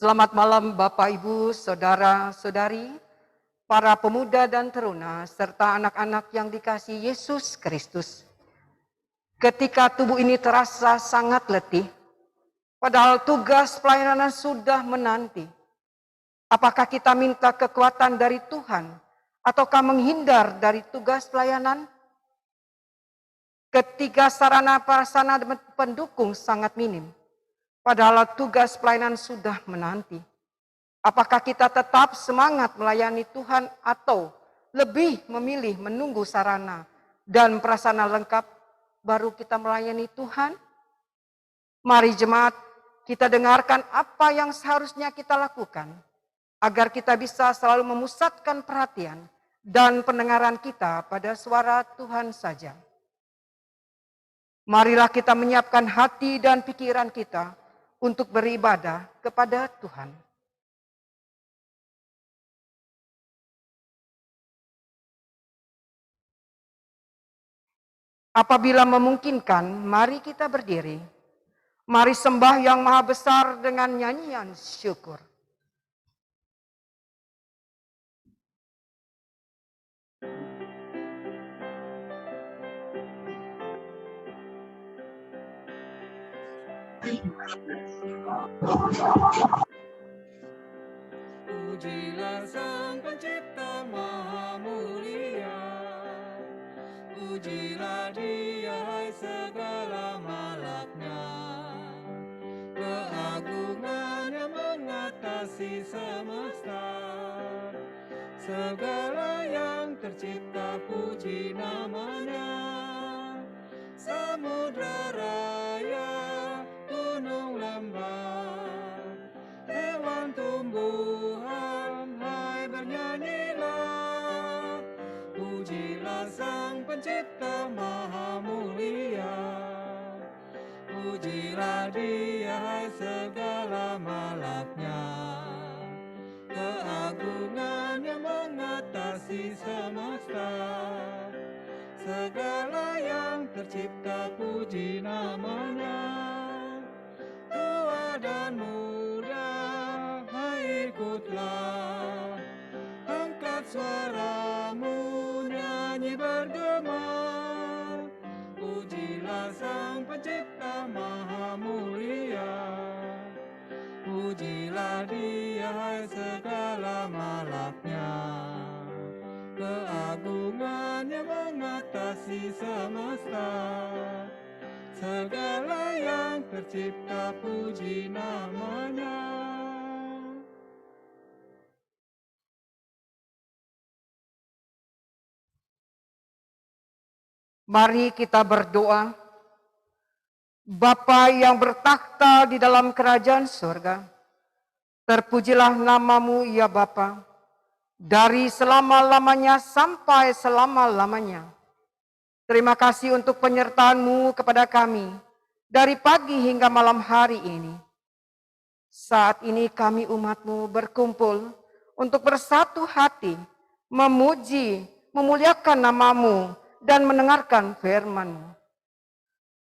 Selamat malam Bapak, Ibu, Saudara-saudari, para pemuda dan teruna, serta anak-anak yang dikasihi Yesus Kristus. Ketika tubuh ini terasa sangat letih, padahal tugas pelayanan sudah menanti. Apakah kita minta kekuatan dari Tuhan, ataukah menghindar dari tugas pelayanan? Ketika sarana prasarana pendukung sangat minim, padahal tugas pelayanan sudah menanti. Apakah kita tetap semangat melayani Tuhan atau lebih memilih menunggu sarana dan prasarana lengkap baru kita melayani Tuhan? Mari jemaat, kita dengarkan apa yang seharusnya kita lakukan agar kita bisa selalu memusatkan perhatian dan pendengaran kita pada suara Tuhan saja. Marilah kita menyiapkan hati dan pikiran kita untuk beribadah kepada Tuhan. Apabila memungkinkan, mari kita berdiri. Mari sembah yang maha besar dengan nyanyian syukur. Pujilah Sang Pencipta Maha Mulia, pujilah Dia hai segala malaknya. Keagungannya mengatasi semesta, segala yang tercipta puji namanya. Samudra raya, gunung lembah, hewan tumbuhan, hai bernyanyilah. Pujilah Sang Pencipta Maha Mulia, pujilah Dia hai segala malaknya. Keagungannya mengatasi semesta, segala yang tercipta puji namanya. Tua dan muda, hai ikutlah, angkat suaramu, nyanyi bergema. Pujilah Sang Pencipta Maha Mulia, pujilah Dia hai segala malaknya. Keagungannya mengatasi semesta, segala yang tercipta puji namanya. Mari kita berdoa. Bapa yang bertakhta di dalam kerajaan surga, terpujilah namamu ya Bapa, dari selama-lamanya sampai selama-lamanya. Terima kasih untuk penyertaan-Mu kepada kami, dari pagi hingga malam hari ini. Saat ini kami umat-Mu berkumpul untuk bersatu hati, memuji, memuliakan namamu, dan mendengarkan firman-Mu.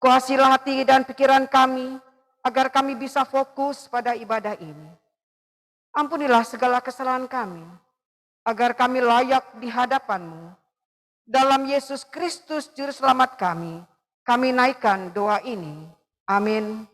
Kuasilah hati dan pikiran kami, agar kami bisa fokus pada ibadah ini. Ampunilah segala kesalahan kami, agar kami layak di hadapan-Mu. Dalam Yesus Kristus Juru Selamat kami naikkan doa ini. Amin.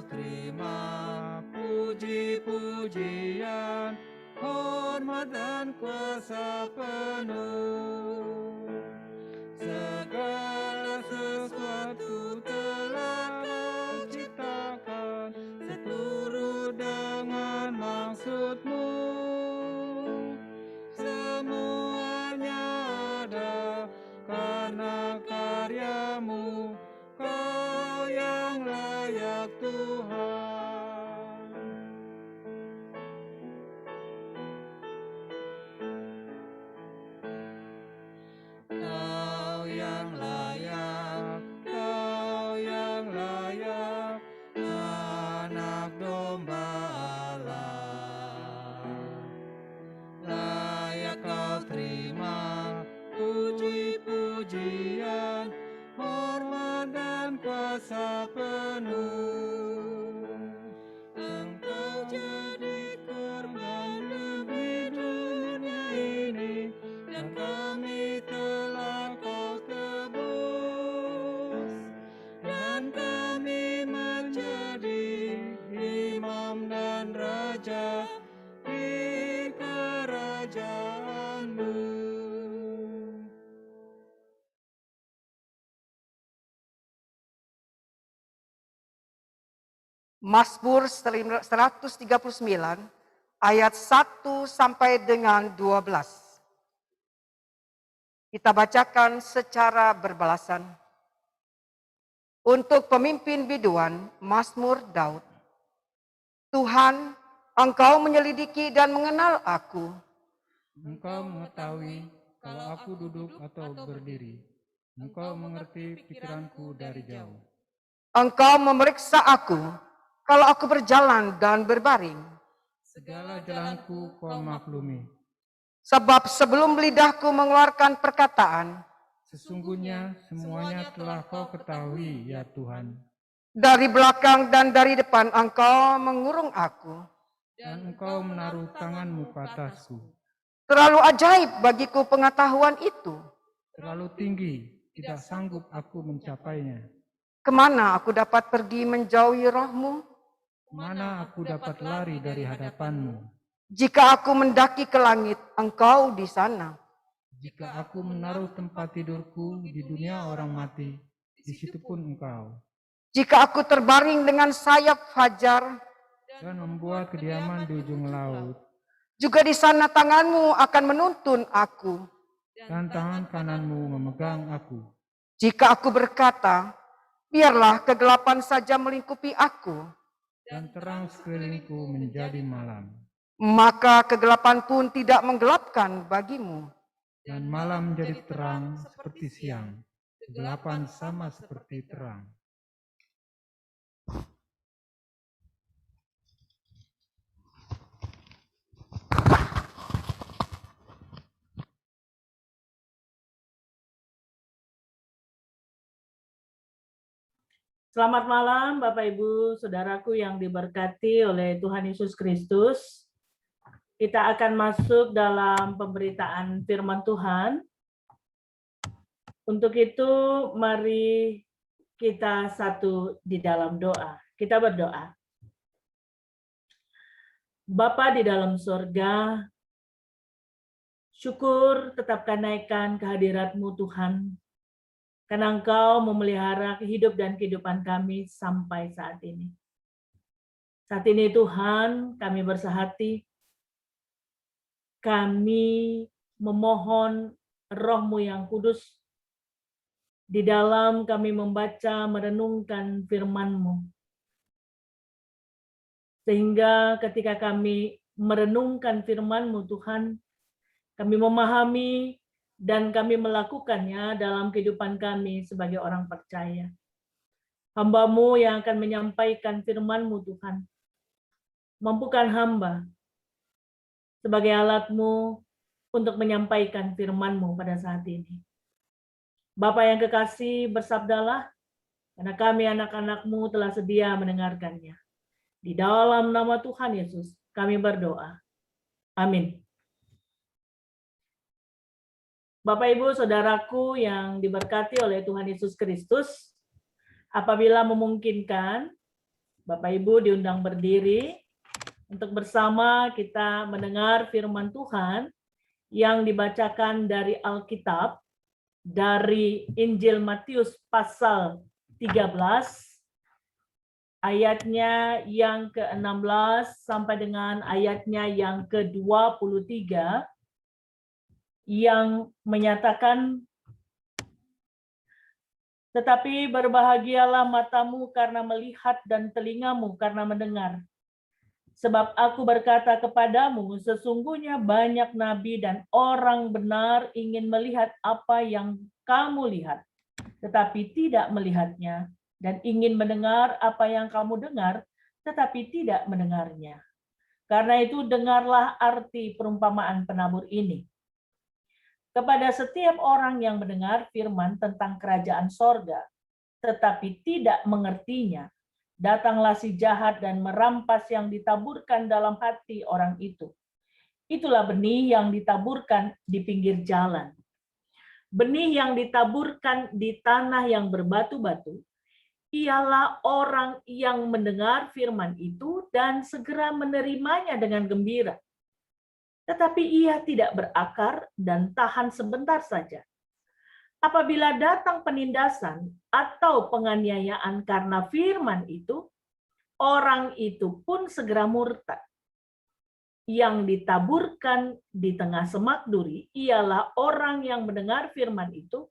Terima puji-pujian, hormat dan kuasa penuh. Segala sesuatu firman-Mu. Mazmur 139 ayat 1 sampai dengan 12. Kita bacakan secara berbalasan. Untuk pemimpin biduan, Mazmur Daud. Tuhan, Engkau menyelidiki dan mengenal aku. Engkau mengetahui kalau aku duduk atau berdiri. Engkau mengerti pikiranku dari jauh. Engkau memeriksa aku kalau aku berjalan dan berbaring. Segala jalanku Kau maklumi. Sebab sebelum lidahku mengeluarkan perkataan, Sesungguhnya semuanya telah Kau ketahui, ya Tuhan. dari belakang dan dari depan Engkau mengurung aku. Dan Engkau menaruh tangan-Mu ke atasku. Terlalu ajaib bagiku pengetahuan itu. Terlalu tinggi, tidak sanggup aku mencapainya. Kemana aku dapat pergi menjauhi roh-Mu? Kemana aku dapat lari dari hadapan-Mu? Jika aku mendaki ke langit, Engkau di sana. Jika aku menaruh tempat tidurku di dunia orang mati, di situ pun Engkau. Jika aku terbaring dengan sayap fajar, Dan membuat kediaman di ujung laut, juga di sana tangan-Mu akan menuntun aku. dan tangan kanan-Mu memegang aku. Jika aku berkata, biarlah kegelapan saja melingkupi aku, Dan terang sekelilingku menjadi malam. maka kegelapan pun tidak menggelapkan bagimu. Dan malam menjadi terang seperti siang. Kegelapan sama seperti terang. Selamat malam Bapak Ibu, Saudaraku yang diberkati oleh Tuhan Yesus Kristus. Kita akan masuk dalam pemberitaan firman Tuhan. Untuk itu mari kita satu di dalam doa. Kita berdoa. Bapa di dalam surga, syukur tetap naikkan kehadirat-Mu Tuhan. Karena Engkau memelihara hidup dan kehidupan kami sampai saat ini. Saat ini Tuhan, kami bersehati, kami memohon Roh-Mu yang kudus, di dalam kami membaca, merenungkan firman-Mu. Sehingga ketika kami merenungkan firman-Mu Tuhan, kami memahami dan kami melakukannya dalam kehidupan kami sebagai orang percaya. Hamba-Mu yang akan menyampaikan firman-Mu Tuhan, mampukan hamba sebagai alat-Mu untuk menyampaikan firman-Mu pada saat ini. Bapa yang kekasih, bersabdalah, karena kami anak-anak-Mu telah sedia mendengarkannya. Di dalam nama Tuhan Yesus, kami berdoa. Amin. Bapak, Ibu, Saudaraku yang diberkati oleh Tuhan Yesus Kristus, apabila memungkinkan, Bapak Ibu diundang berdiri untuk bersama kita mendengar firman Tuhan yang dibacakan dari Alkitab, dari Injil Matius pasal 13, ayatnya yang ke-16 sampai dengan ayatnya yang ke-23, yang menyatakan, tetapi berbahagialah matamu karena melihat dan telingamu karena mendengar. Sebab aku berkata kepadamu, sesungguhnya banyak nabi dan orang benar ingin melihat apa yang kamu lihat, tetapi tidak melihatnya, dan ingin mendengar apa yang kamu dengar, tetapi tidak mendengarnya. Karena itu dengarlah arti perumpamaan penabur ini. Kepada setiap orang yang mendengar firman tentang kerajaan sorga, tetapi tidak mengertinya, datanglah si jahat dan merampas yang ditaburkan dalam hati orang itu. Itulah benih yang ditaburkan di pinggir jalan. Benih yang ditaburkan di tanah yang berbatu-batu, ialah orang yang mendengar firman itu dan segera menerimanya dengan gembira. tetapi ia tidak berakar dan tahan sebentar saja. Apabila datang penindasan atau penganiayaan karena firman itu, orang itu pun segera murtad. Yang ditaburkan di tengah semak duri ialah orang yang mendengar firman itu,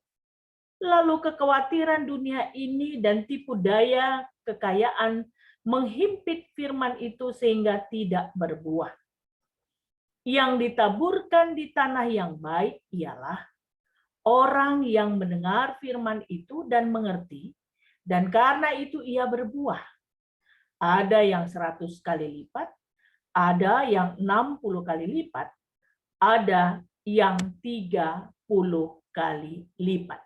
lalu kekhawatiran dunia ini dan tipu daya kekayaan menghimpit firman itu sehingga tidak berbuah. Yang ditaburkan di tanah yang baik ialah orang yang mendengar firman itu dan mengerti, dan karena itu ia berbuah. Ada yang 100 kali lipat, ada yang 60 kali lipat, ada yang 30 kali lipat.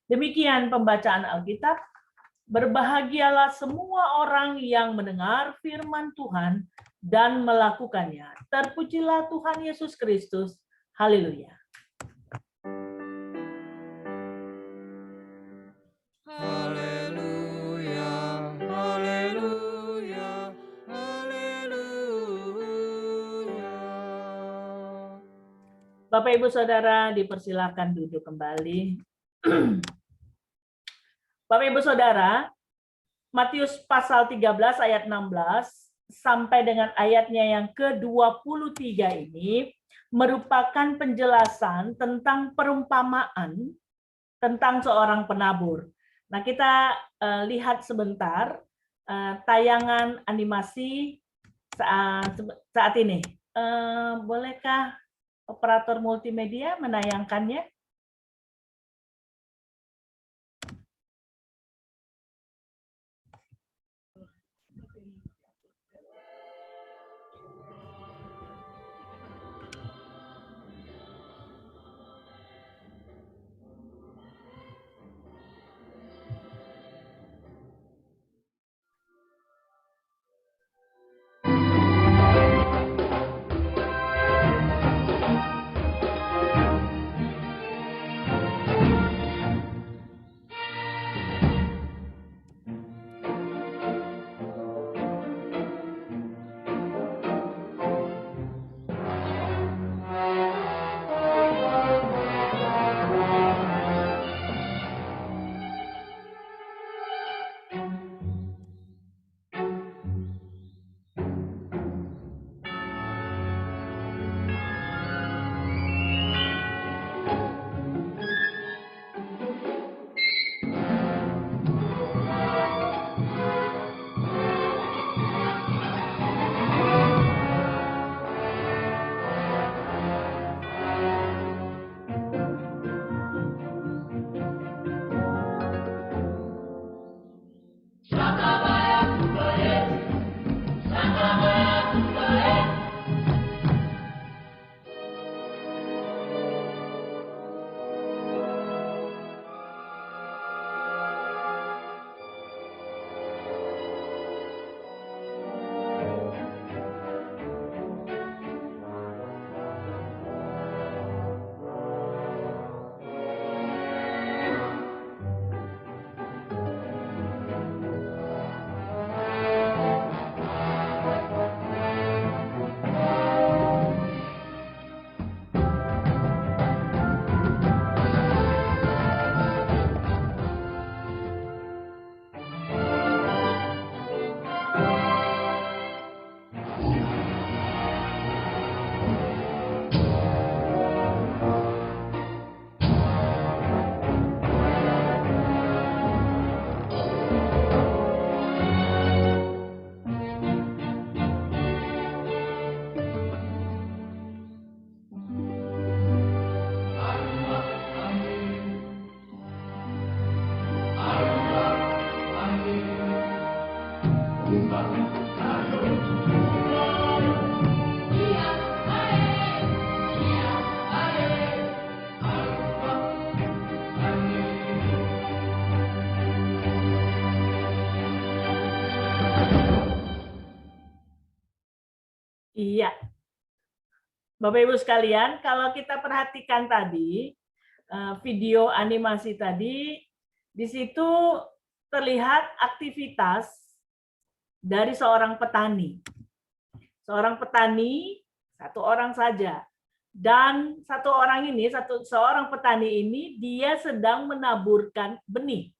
Demikian pembacaan Alkitab. Berbahagialah semua orang yang mendengar firman Tuhan dan melakukannya. Terpujilah Tuhan Yesus Kristus. Haleluya. Haleluya, haleluya, haleluya. Bapak Ibu Saudara dipersilakan duduk kembali. Bapak Ibu Saudara, Matius pasal 13 ayat 16 sampai dengan ayatnya yang ke-23 ini merupakan penjelasan tentang perumpamaan tentang seorang penabur. Nah, kita lihat sebentar tayangan animasi saat ini. Bolehkah operator multimedia menayangkannya? Iya. Bapak Ibu sekalian, kalau kita perhatikan tadi video animasi tadi, di situ terlihat aktivitas dari seorang petani. Seorang petani Satu orang saja. Dan satu orang ini, seorang petani ini, dia sedang menaburkan benih.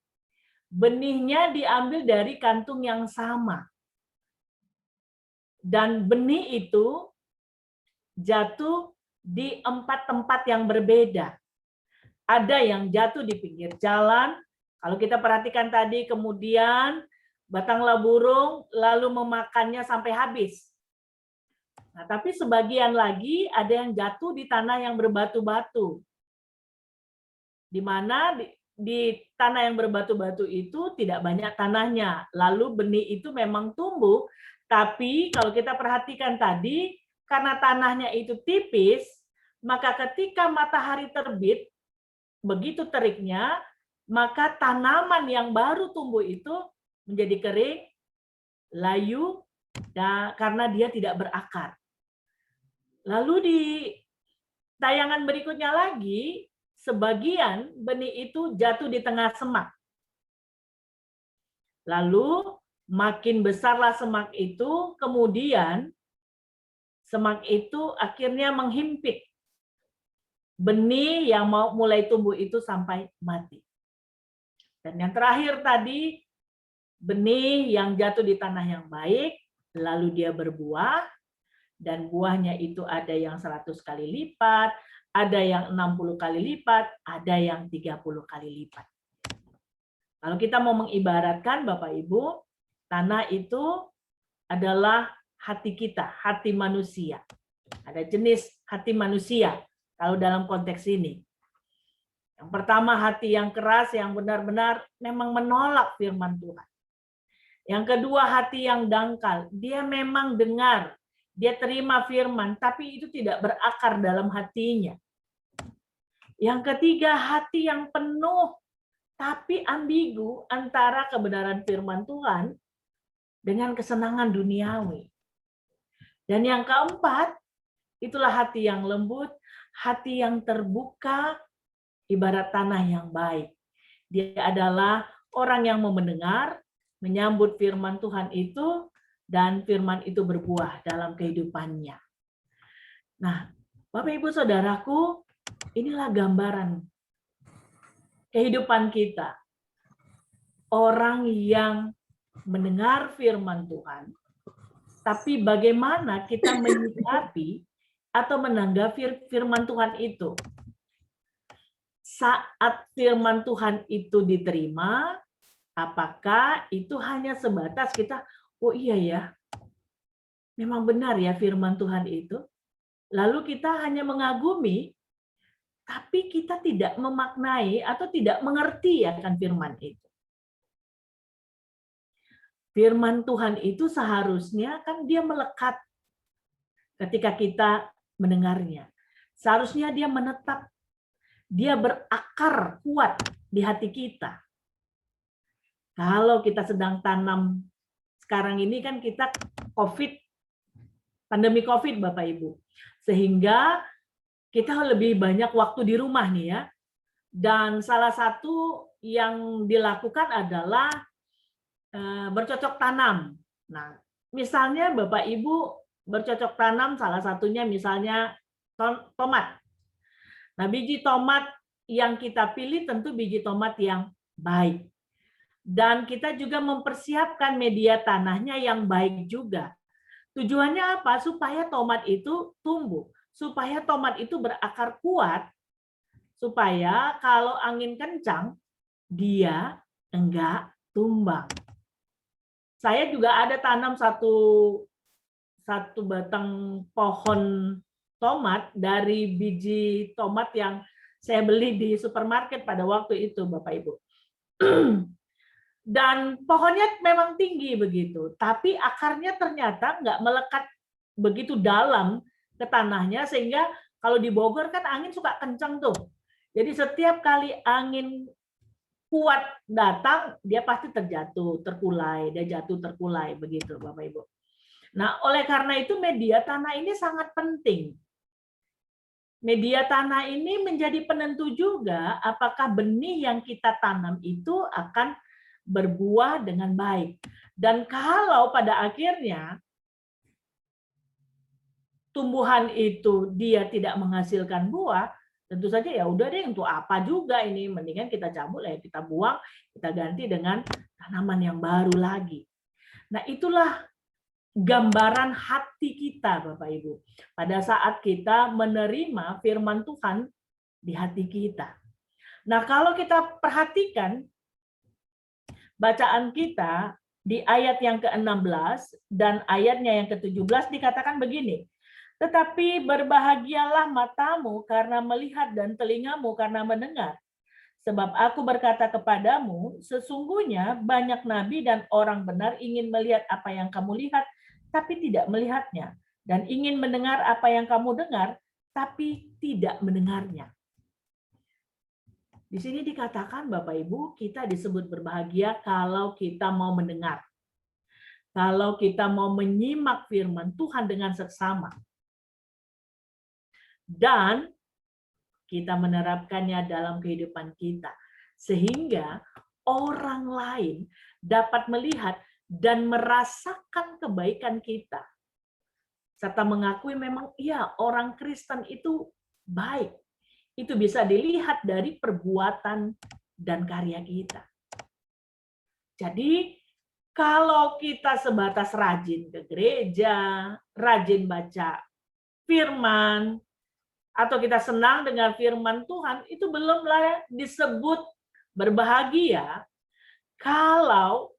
Benihnya diambil dari kantung yang sama. Dan benih itu jatuh di 4 tempat yang berbeda. Ada yang jatuh di pinggir jalan. Kalau kita perhatikan tadi, kemudian batanglah burung lalu memakannya sampai habis. Nah, tapi sebagian lagi ada yang jatuh di tanah yang berbatu-batu. Di mana di tanah yang berbatu-batu itu tidak banyak tanahnya. Lalu benih itu memang tumbuh, tapi kalau kita perhatikan tadi, karena tanahnya itu tipis, maka ketika matahari terbit, begitu teriknya, maka tanaman yang baru tumbuh itu menjadi kering, layu, karena dia tidak berakar. Lalu di tayangan berikutnya lagi, sebagian benih itu jatuh di tengah semak. Lalu makin besarlah semak itu, kemudian semak itu akhirnya menghimpit benih yang mau mulai tumbuh itu sampai mati. Dan yang terakhir tadi, benih yang jatuh di tanah yang baik, lalu dia berbuah, dan buahnya itu ada yang 100 kali lipat, ada yang 60 kali lipat, ada yang 30 kali lipat. Kalau kita mau mengibaratkan Bapak Ibu, tanah itu adalah hati kita, hati manusia. Ada jenis hati manusia kalau dalam konteks ini. Yang pertama hati yang keras, yang benar-benar memang menolak firman Tuhan. Yang kedua hati yang dangkal, dia memang dengar, dia terima firman, tapi itu tidak berakar dalam hatinya. Yang ketiga, hati yang penuh, tapi ambigu antara kebenaran firman Tuhan dengan kesenangan duniawi. Dan yang keempat, itulah hati yang lembut, hati yang terbuka, ibarat tanah yang baik. Dia adalah orang yang mau mendengar, menyambut firman Tuhan itu, dan firman itu berbuah dalam kehidupannya. Nah, Bapak Ibu Saudaraku, inilah gambaran kehidupan kita. Orang yang mendengar firman Tuhan, tapi bagaimana kita menyikapi atau menanggapi firman Tuhan itu. Saat firman Tuhan itu diterima, apakah itu hanya sebatas kita, oh iya ya, memang benar ya firman Tuhan itu. Lalu kita hanya mengagumi, tapi kita tidak memaknai atau tidak mengerti akan firman itu. Firman Tuhan itu seharusnya kan dia melekat ketika kita mendengarnya. Seharusnya dia menetap, dia berakar kuat di hati kita. Kalau kita sedang tanam, sekarang ini kan kita pandemi COVID Bapak Ibu. Sehingga kita lebih banyak waktu di rumah nih ya. Dan salah satu yang dilakukan adalah bercocok tanam. Nah, misalnya Bapak Ibu bercocok tanam, salah satunya misalnya tomat. Nah, biji tomat yang kita pilih tentu biji tomat yang baik. Dan kita juga mempersiapkan media tanahnya yang baik juga. Tujuannya apa? Supaya tomat itu tumbuh, supaya tomat itu berakar kuat, supaya kalau angin kencang, dia enggak tumbang. Saya juga ada tanam satu batang pohon tomat dari biji tomat yang saya beli di supermarket pada waktu itu, Bapak Ibu. Dan pohonnya memang tinggi begitu, tapi akarnya ternyata nggak melekat begitu dalam ke tanahnya, sehingga kalau di Bogor kan angin suka kencang tuh. Jadi setiap kali angin kuat datang, dia pasti terjatuh, terkulai, dia jatuh terkulai begitu, Bapak Ibu. Nah, oleh karena itu media tanah ini sangat penting. Media tanah ini menjadi penentu juga apakah benih yang kita tanam itu akan berbuah dengan baik. Dan kalau pada akhirnya tumbuhan itu dia tidak menghasilkan buah, tentu saja ya udah deh, untuk apa juga ini, mendingan kita cabut lah, kita buang, kita ganti dengan tanaman yang baru lagi. Nah, itulah gambaran hati kita, Bapak Ibu, pada saat kita menerima firman Tuhan di hati kita. Nah, kalau kita perhatikan bacaan kita di ayat yang ke-16 dan ayatnya yang ke-17 dikatakan begini, tetapi berbahagialah matamu karena melihat dan telingamu karena mendengar. Sebab aku berkata kepadamu, sesungguhnya banyak nabi dan orang benar ingin melihat apa yang kamu lihat, tapi tidak melihatnya. Dan ingin mendengar apa yang kamu dengar, tapi tidak mendengarnya. Di sini dikatakan, Bapak Ibu, kita disebut berbahagia kalau kita mau mendengar. Kalau kita mau menyimak firman Tuhan dengan seksama. Dan kita menerapkannya dalam kehidupan kita. Sehingga orang lain dapat melihat dan merasakan kebaikan kita. Serta mengakui memang iya, orang Kristen itu baik. Itu bisa dilihat dari perbuatan dan karya kita. Jadi kalau kita sebatas rajin ke gereja, rajin baca firman, atau kita senang dengan firman Tuhan, itu belumlah disebut berbahagia kalau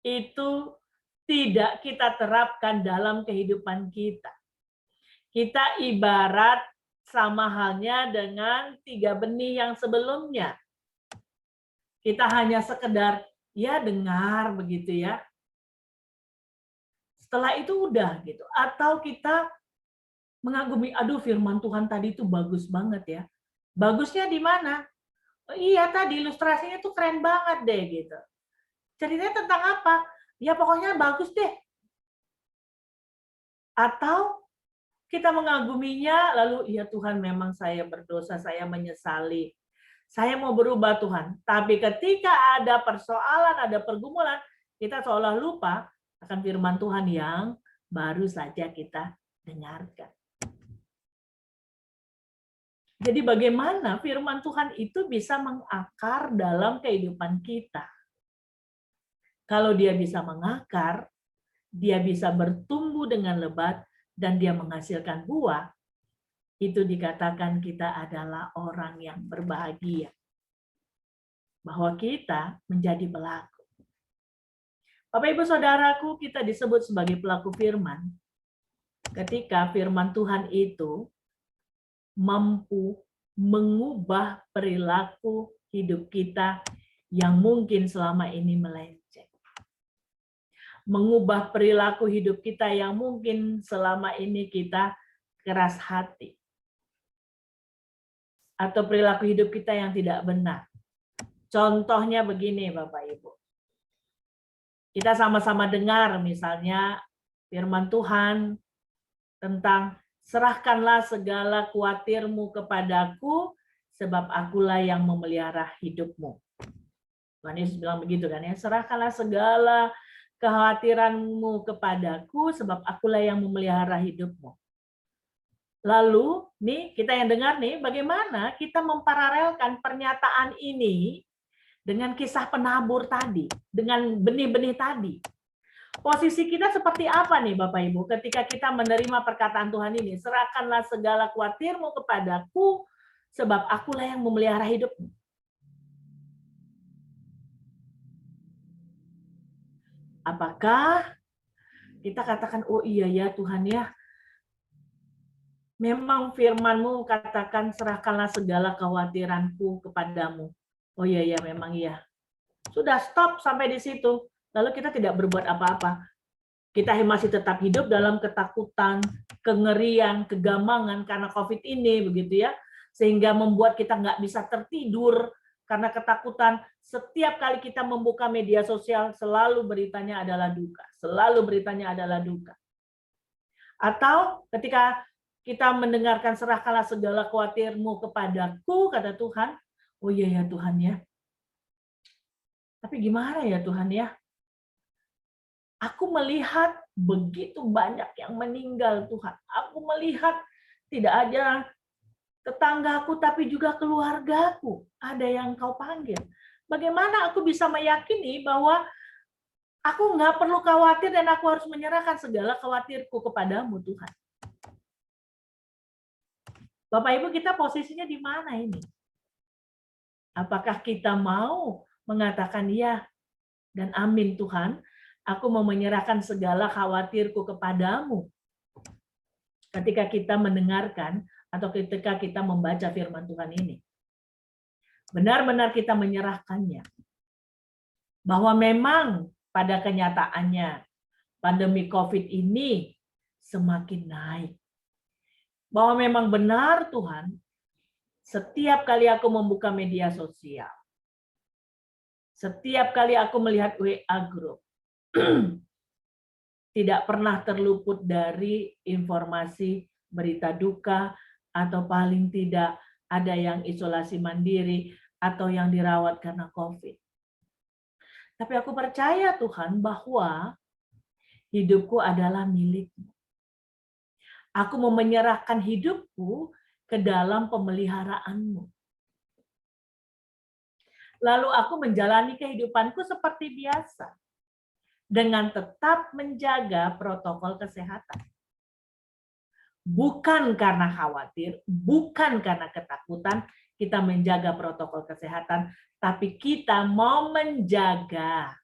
itu tidak kita terapkan dalam kehidupan kita. Kita ibarat sama halnya dengan 3 benih yang sebelumnya. Kita hanya sekedar ya dengar begitu ya. Setelah itu udah gitu. Atau kita mengagumi, aduh firman Tuhan tadi itu bagus banget ya. Bagusnya di mana? Oh, iya tadi ilustrasinya tuh keren banget deh gitu. Ceritanya tentang apa? Ya pokoknya bagus deh. Atau kita mengaguminya lalu ya Tuhan memang saya berdosa, saya menyesali. Saya mau berubah Tuhan. Tapi ketika ada persoalan, ada pergumulan, kita seolah lupa akan firman Tuhan yang baru saja kita dengarkan. Jadi bagaimana firman Tuhan itu bisa mengakar dalam kehidupan kita. Kalau dia bisa mengakar, dia bisa bertumbuh dengan lebat, dan dia menghasilkan buah, itu dikatakan kita adalah orang yang berbahagia. Bahwa kita menjadi pelaku. Bapak Ibu Saudaraku, kita disebut sebagai pelaku firman. Ketika firman Tuhan itu mampu mengubah perilaku hidup kita yang mungkin selama ini melenceng. Mengubah perilaku hidup kita yang mungkin selama ini kita keras hati. Atau perilaku hidup kita yang tidak benar. Contohnya begini Bapak Ibu. Kita sama-sama dengar misalnya firman Tuhan tentang serahkanlah segala khawatirmu kepadaku, sebab akulah yang memelihara hidupmu. Tuhan Yesus bilang begitu kan ya, serahkanlah segala kekhawatiranmu kepadaku, sebab akulah yang memelihara hidupmu. Lalu, nih kita yang dengar nih, bagaimana kita memparalelkan pernyataan ini dengan kisah penabur tadi, dengan benih-benih tadi. Posisi kita seperti apa nih Bapak Ibu ketika kita menerima perkataan Tuhan ini? Serahkanlah segala khawatirmu kepadaku, sebab akulah yang memelihara hidupmu. Apakah kita katakan, oh iya ya Tuhan ya, memang firman-Mu katakan serahkanlah segala kekhawatiranku kepadamu. Oh iya ya, memang iya. Sudah stop sampai di situ. Lalu kita tidak berbuat apa-apa. Kita masih tetap hidup dalam ketakutan, kengerian, kegamangan karena COVID ini, begitu ya. Sehingga membuat kita nggak bisa tertidur karena ketakutan. Setiap kali kita membuka media sosial, selalu beritanya adalah duka. Selalu beritanya adalah duka. Atau ketika kita mendengarkan serahkanlah segala khawatirmu kepadaku, kata Tuhan, oh iya ya Tuhan ya. Tapi gimana ya Tuhan ya? Aku melihat begitu banyak yang meninggal Tuhan. Aku melihat tidak aja tetanggaku tapi juga keluargaku ada yang Kau panggil. Bagaimana aku bisa meyakini bahwa aku nggak perlu khawatir dan aku harus menyerahkan segala khawatirku kepadamu Tuhan. Bapak Ibu, kita posisinya di mana ini? Apakah kita mau mengatakan ya dan amin Tuhan, aku mau menyerahkan segala khawatirku kepadamu ketika kita mendengarkan atau ketika kita membaca firman Tuhan ini. Benar-benar kita menyerahkannya. Bahwa memang pada kenyataannya pandemi COVID ini semakin naik. Bahwa memang benar Tuhan, setiap kali aku membuka media sosial, setiap kali aku melihat WA group, tidak pernah terluput dari informasi berita duka, atau paling tidak ada yang isolasi mandiri, atau yang dirawat karena COVID. Tapi aku percaya Tuhan bahwa hidupku adalah milik-Mu. Aku mau menyerahkan hidupku ke dalam pemeliharaan-Mu. Lalu aku menjalani kehidupanku seperti biasa, dengan tetap menjaga protokol kesehatan. Bukan karena khawatir, bukan karena ketakutan, kita menjaga protokol kesehatan, tapi kita mau menjaga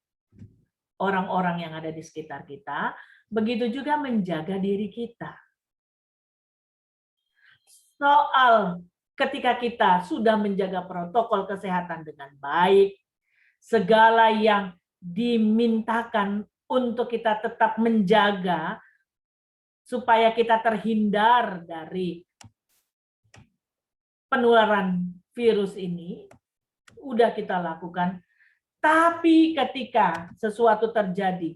orang-orang yang ada di sekitar kita, begitu juga menjaga diri kita. Soal ketika kita sudah menjaga protokol kesehatan dengan baik, segala yang dimintakan untuk kita tetap menjaga supaya kita terhindar dari penularan virus ini, udah kita lakukan. Tapi ketika sesuatu terjadi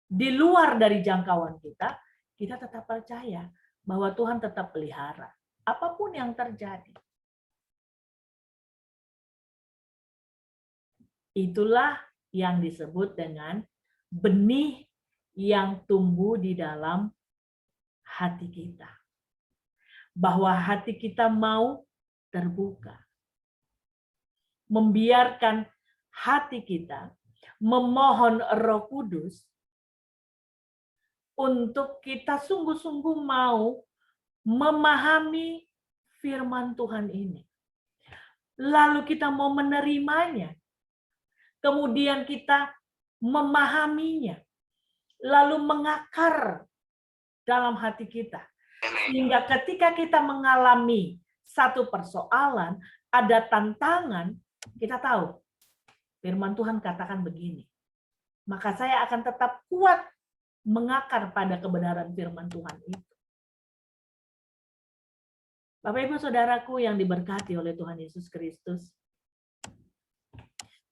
di luar dari jangkauan kita, kita tetap percaya bahwa Tuhan tetap pelihara. Apapun yang terjadi. Itulah yang disebut dengan benih yang tumbuh di dalam hati kita. Bahwa hati kita mau terbuka. Membiarkan hati kita memohon Roh Kudus untuk kita sungguh-sungguh mau memahami firman Tuhan ini. Lalu kita mau menerimanya. Kemudian kita memahaminya. Lalu mengakar dalam hati kita. Sehingga ketika kita mengalami satu persoalan, ada tantangan, kita tahu firman Tuhan katakan begini. Maka saya akan tetap kuat mengakar pada kebenaran firman Tuhan itu. Bapak Ibu Saudaraku yang diberkati oleh Tuhan Yesus Kristus,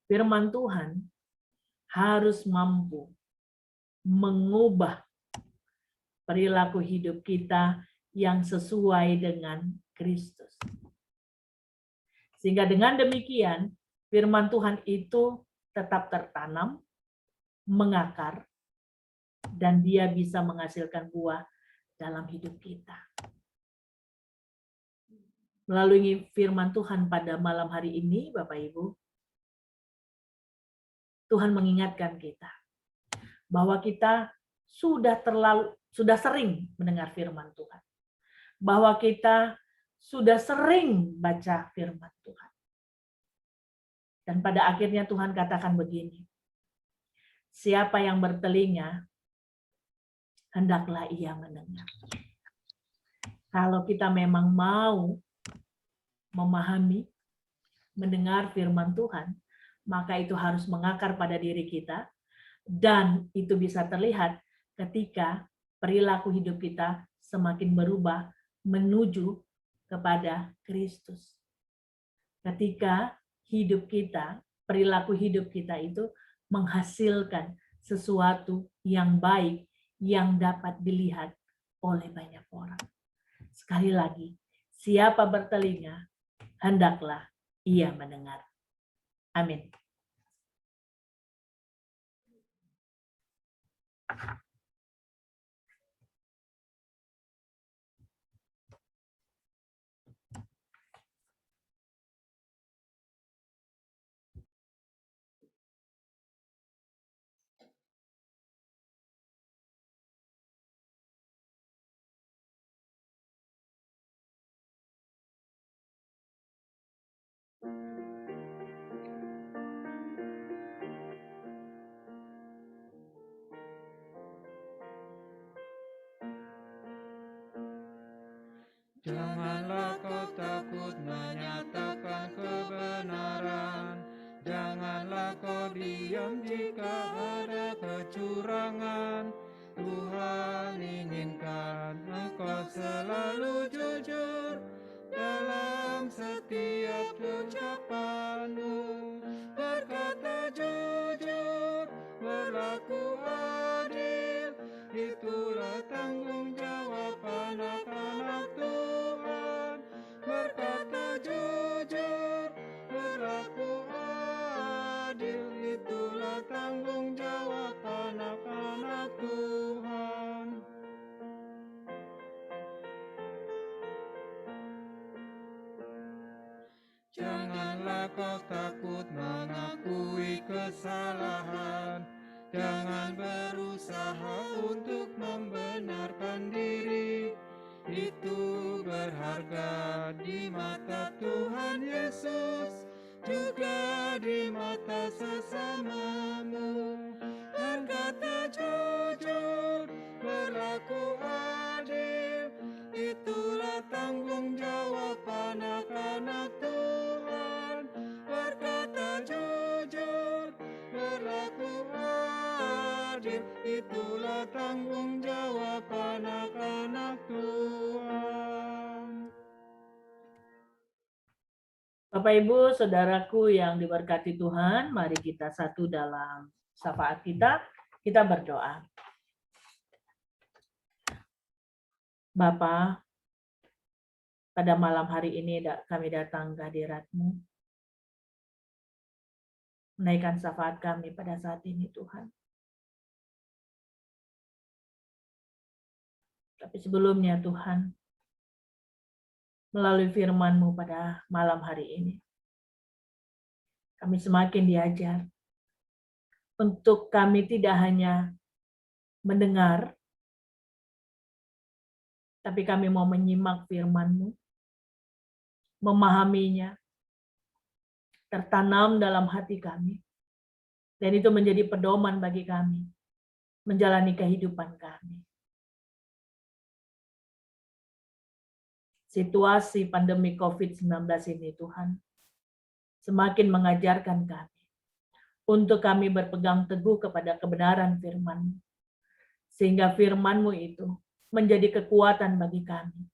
firman Tuhan harus mampu mengubah perilaku hidup kita yang sesuai dengan Kristus. Sehingga dengan demikian, firman Tuhan itu tetap tertanam, mengakar, dan dia bisa menghasilkan buah dalam hidup kita. Melalui firman Tuhan pada malam hari ini, Bapak Ibu, Tuhan mengingatkan kita bahwa kita sudah sering mendengar firman Tuhan. Bahwa kita sudah sering baca firman Tuhan. Dan pada akhirnya Tuhan katakan begini, siapa yang bertelinga, hendaklah ia mendengar. Kalau kita memang mau memahami, mendengar firman Tuhan, maka itu harus mengakar pada diri kita, dan itu bisa terlihat ketika perilaku hidup kita semakin berubah menuju kepada Kristus. Ketika hidup kita, perilaku hidup kita itu menghasilkan sesuatu yang baik yang dapat dilihat oleh banyak orang. Sekali lagi, siapa bertelinga, hendaklah ia mendengar. Amin. Janganlah kau takut menyatakan kebenaran. Janganlah kau diam jika ada kecurangan. Tuhan inginkan engkau selalu jujur dalam setiap ucapanmu. Berkata jujur, berlaku adil, itulah tanggung jawab anak-anak Tuhan. Berkata jujur, berlaku adil, itulah tanggung jawab anak-anak Tuhan. Janganlah kau takut mengakui kesalahan. Jangan berusaha untuk membenarkan diri. Itu berharga di mata Tuhan Yesus, juga di mata sesamamu. Berkata jujur, berlaku adil, itulah tanggung jawab anak-anak Tuhan. Berkata jujur, berlaku adil, itulah tanggung jawab anak-anak Tuhan. Bapak Ibu, saudaraku yang diberkati Tuhan, mari kita satu dalam syafaat kita berdoa. Bapa, pada malam hari ini kami datang ke hadirat-Mu, menaikkan syafaat kami pada saat ini Tuhan. Tapi sebelumnya Tuhan, melalui firman-Mu pada malam hari ini, kami semakin diajar untuk kami tidak hanya mendengar, tapi kami mau menyimak firman-Mu, memahaminya, tertanam dalam hati kami, dan itu menjadi pedoman bagi kami menjalani kehidupan kami. Situasi pandemi COVID-19 ini Tuhan semakin mengajarkan kami untuk kami berpegang teguh kepada kebenaran firman-Mu, sehingga firman-Mu itu menjadi kekuatan bagi kami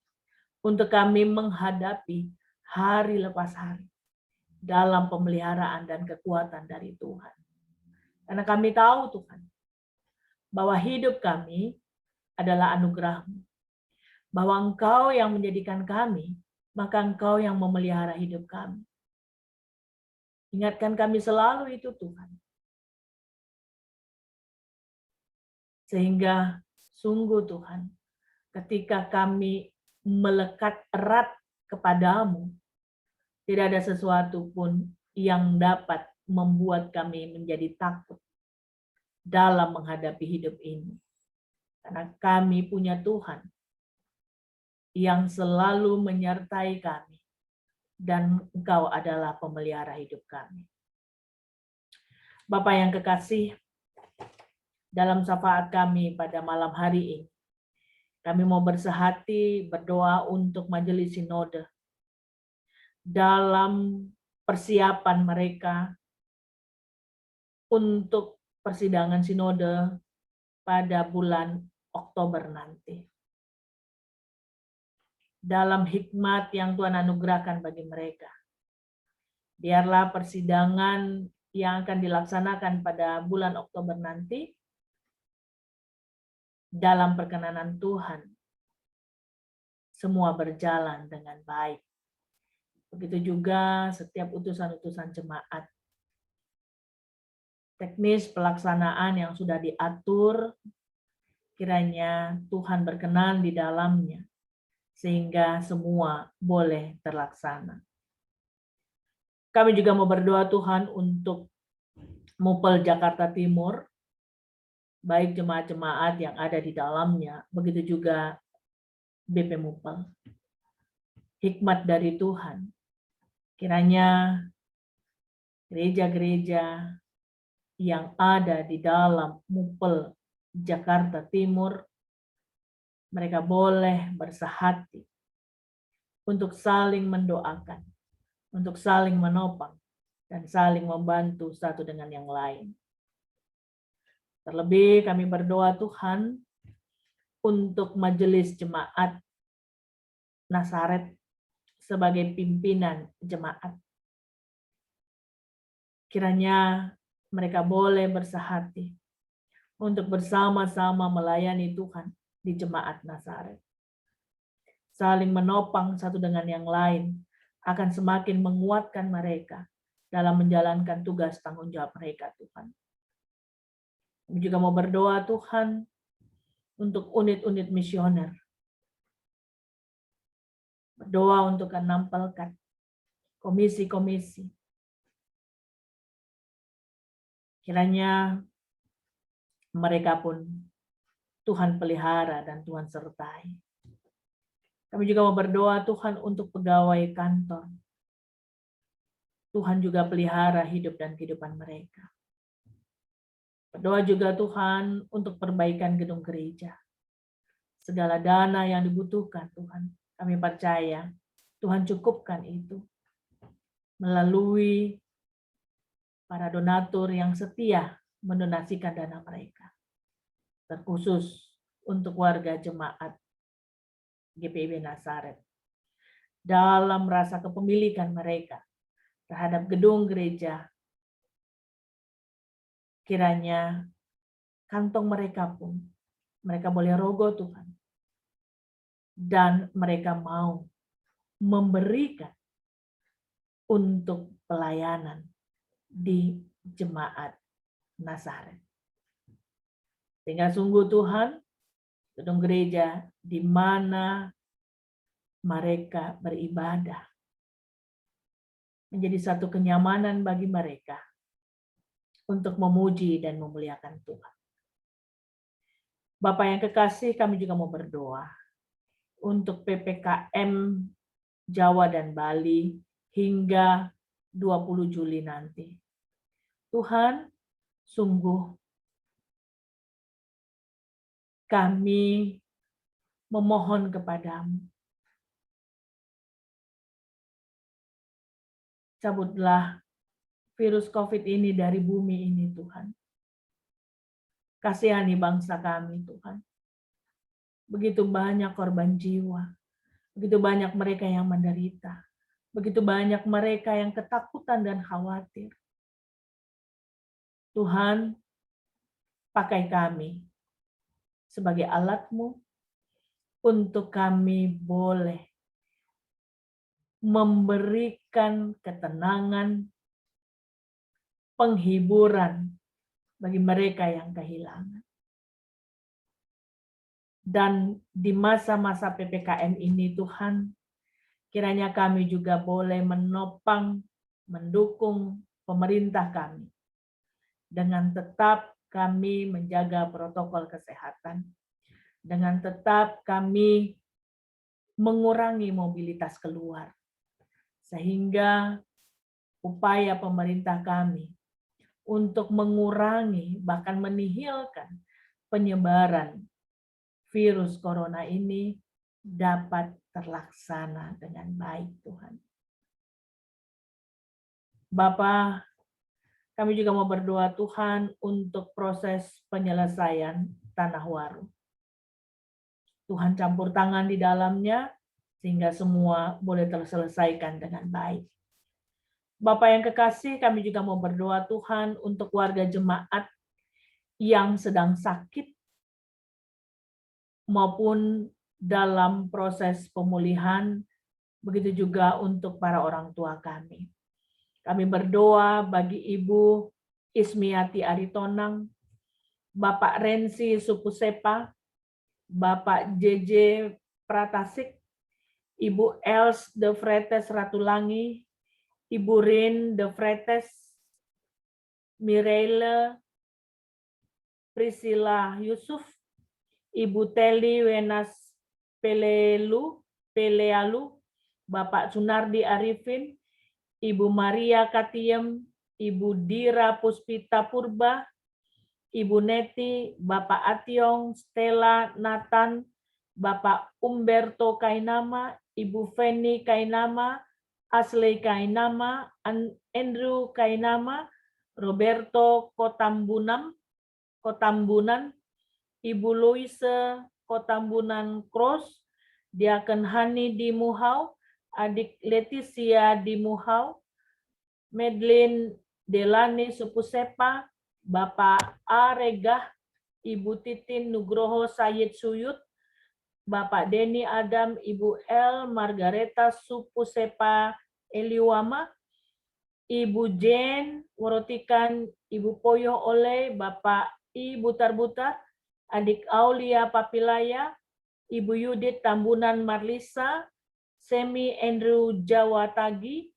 untuk kami menghadapi hari lepas hari dalam pemeliharaan dan kekuatan dari Tuhan. Karena kami tahu Tuhan bahwa hidup kami adalah anugerah-Mu, bahwa Engkau yang menjadikan kami, maka Engkau yang memelihara hidup kami. Ingatkan kami selalu itu Tuhan. Sehingga sungguh Tuhan, ketika kami melekat erat kepadamu, tidak ada sesuatu pun yang dapat membuat kami menjadi takut dalam menghadapi hidup ini. Karena kami punya Tuhan yang selalu menyertai kami, dan Engkau adalah pemelihara hidup kami. Bapak yang kekasih, dalam syafaat kami pada malam hari ini, kami mau bersehati berdoa untuk majelis sinode dalam persiapan mereka untuk persidangan sinode pada bulan Oktober nanti. Dalam hikmat yang Tuhan anugerahkan bagi mereka, biarlah persidangan yang akan dilaksanakan pada bulan Oktober nanti dalam perkenanan Tuhan semua berjalan dengan baik. Begitu juga setiap utusan-utusan jemaat. Teknis pelaksanaan yang sudah diatur kiranya Tuhan berkenan di dalamnya, sehingga semua boleh terlaksana. Kami juga mau berdoa Tuhan untuk MUPEL Jakarta Timur, baik jemaat-jemaat yang ada di dalamnya, begitu juga BP MUPEL. Hikmat dari Tuhan, kiranya gereja-gereja yang ada di dalam MUPEL Jakarta Timur, mereka boleh bersehati untuk saling mendoakan, untuk saling menopang, dan saling membantu satu dengan yang lain. Terlebih kami berdoa Tuhan untuk majelis jemaat Nazaret sebagai pimpinan jemaat. Kiranya mereka boleh bersehati untuk bersama-sama melayani Tuhan di jemaat Nazaret. Saling menopang satu dengan yang lain akan semakin menguatkan mereka dalam menjalankan tugas tanggung jawab mereka, Tuhan. Kami juga mau berdoa Tuhan untuk unit-unit misioner. Berdoa untuk menampilkan komisi-komisi. Kiranya mereka pun Tuhan pelihara dan Tuhan sertai. Kami juga mau berdoa Tuhan untuk pegawai kantor. Tuhan juga pelihara hidup dan kehidupan mereka. Berdoa juga Tuhan untuk perbaikan gedung gereja. Segala dana yang dibutuhkan Tuhan, kami percaya Tuhan cukupkan itu melalui para donatur yang setia mendonasikan dana mereka. Terkhusus untuk warga jemaat GPIB Nazaret. Dalam rasa kepemilikan mereka terhadap gedung gereja, kiranya kantong mereka pun, mereka boleh rogo Tuhan. Dan mereka mau memberikan untuk pelayanan di jemaat Nazaret. Sehingga sungguh Tuhan, gedung gereja di mana mereka beribadah menjadi satu kenyamanan bagi mereka untuk memuji dan memuliakan Tuhan. Bapak yang kekasih, kami juga mau berdoa untuk PPKM Jawa dan Bali hingga 20 Juli nanti. Tuhan, sungguh kami memohon kepadamu. Cabutlah virus COVID ini dari bumi ini, Tuhan. Kasihani bangsa kami, Tuhan. Begitu banyak korban jiwa. Begitu banyak mereka yang menderita. Begitu banyak mereka yang ketakutan dan khawatir. Tuhan, pakai kami sebagai alat-Mu untuk kami boleh memberikan ketenangan, penghiburan bagi mereka yang kehilangan. Dan di masa-masa PPKM ini Tuhan, kiranya kami juga boleh menopang, mendukung pemerintah kami. Dengan tetap kami menjaga protokol kesehatan. Dengan tetap kami mengurangi mobilitas keluar. Sehingga upaya pemerintah kami untuk mengurangi, bahkan menihilkan penyebaran virus corona ini dapat terlaksana dengan baik, Tuhan. Bapa, kami juga mau berdoa Tuhan untuk proses penyelesaian Tanah Waru. Tuhan campur tangan di dalamnya sehingga semua boleh terselesaikan dengan baik. Bapak yang kekasih, kami juga mau berdoa Tuhan untuk warga jemaat yang sedang sakit maupun dalam proses pemulihan, begitu juga untuk para orang tua kami. Kami berdoa bagi Ibu Ismiati Aritonang, Bapak Rensi Supusepa, Bapak JJ Pratasik, Ibu Els de Vretes Ratulangi, Ibu Rin de Vretes, Mireille Priscilla Yusuf, Ibu Teli Wenas Pelealu, Bapak Sunardi Arifin, Ibu Maria Katiem, Ibu Dira Puspita Purba, Ibu Neti, Bapak Ationg, Stella Nathan, Bapak Umberto Kainama, Ibu Feni Kainama, Ashley Kainama, Andrew Kainama, Roberto Kotambunan, Ibu Louise Kotambunan Cross, Diaken Hani di Muhau, Adik Leticia di Muhau, Medlin Delani Supusepa, Bapak Aregah, Ibu Titin Nugroho Sayed Suyut, Bapak Denny Adam, Ibu L Margareta Supusepa Eliwama, Ibu Jen Worotikan, Ibu Poyo Oleh, Bapak I Butar-Butar, Adik Aulia Papilaya, Ibu Yudit Tambunan Marlisa, Semi Andrew Jawatagi,